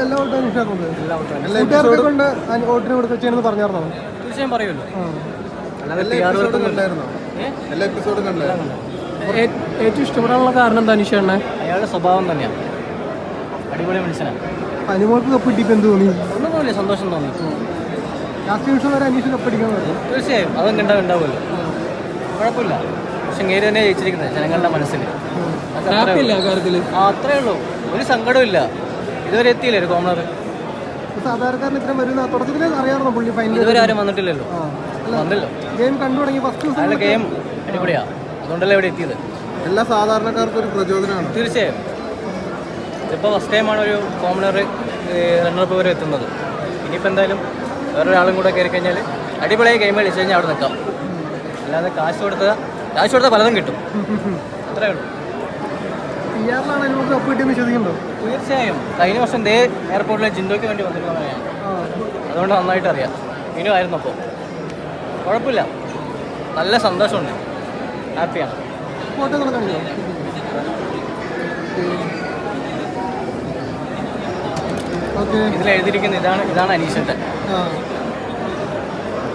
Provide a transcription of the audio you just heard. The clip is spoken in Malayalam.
എല്ലാ വോട്ടും അനീഷാക്കുന്നത് കൂട്ടുകാർക്ക് കൊണ്ട് വോട്ടിന് കൊടുക്കുകയെന്ന് പറഞ്ഞായിരുന്നോ? തീർച്ചയായും പറയുമല്ലോ. എല്ലാ എപ്പിസോഡും കണ്ടായിരുന്നു. ഏറ്റവും ഇഷ്ടപ്പെടാനുള്ള കാരണം എന്താ അനീഷാണ്? അയാളുടെ സ്വഭാവം തന്നെയാണ്. അടിപൊളി മനുഷ്യനാണ്. അനുമോൾക്ക് കപ്പിട്ടിപ്പോൾ എന്ത് തോന്നി? ഒന്നും തോന്നില്ല, സന്തോഷം തോന്നി. ലാസ്റ്റ് നിമിഷം വരെ അനീഷ് കപ്പടിക്കാൻ പറഞ്ഞു. തീർച്ചയായും അതൊക്കെ ഉണ്ടാവുമല്ലോ, കുഴപ്പമില്ല. പക്ഷെ ഇങ്ങനെ തന്നെ ജയിച്ചിരിക്കുന്നത് ജനങ്ങളുടെ മനസ്സിൽ. അത്രേ ഉള്ളൂ, ഒരു സങ്കടവും ഇല്ല. ഇതുവരെ എത്തിയില്ലേ ഒരു കോമണർ? സാധാരണക്കാരന് ഇത്രയും വരുന്ന തുടക്കത്തിൽ അറിയാമായിരുന്നു പുള്ളി ഫൈനൽ. ഇതുവരെ ആരും വന്നിട്ടില്ലല്ലോ. വന്നല്ലോ, ഗെയിം കണ്ടു തുടങ്ങി ഫസ്റ്റ് നല്ല ഗെയിം അടിപൊളിയാ. അതുകൊണ്ടല്ലേ ഇവിടെ എത്തിയത്. എല്ലാ സാധാരണക്കാർക്കും ഒരു പ്രചോദനമാണ്. തീർച്ചയായും ഇപ്പോൾ ഫസ്റ്റ് ടൈമാണ് ഒരു കോമണർ റണ്ണറപ്പ് വരെ എത്തുന്നത്. ഇനിയിപ്പോൾ എന്തായാലും വേറൊരാളും കൂടെ കയറി കഴിഞ്ഞാൽ അടിപൊളിയായി ഗെയിം കളിച്ച് കഴിഞ്ഞാൽ അവിടെ നിൽക്കാം. അല്ലാതെ കാശ് കൊടുത്താൽ പലതും കിട്ടും. അത്രേ ഉള്ളൂ. തീർച്ചയായും കഴിഞ്ഞ വർഷം ഇതേ എയർപോർട്ടിലെ ജിൻഡോയ്ക്ക് വേണ്ടി വന്നിരുന്നവരെയാണ്. അതുകൊണ്ട് നന്നായിട്ട് അറിയാം. ഇനി ആയിരുന്നു അപ്പോൾ കുഴപ്പമില്ല, നല്ല സന്തോഷമുണ്ട്, ഹാപ്പിയാണ്. ഇതിൽ എഴുതിയിരിക്കുന്ന ഇതാണ് അനീഷൻ്റെ.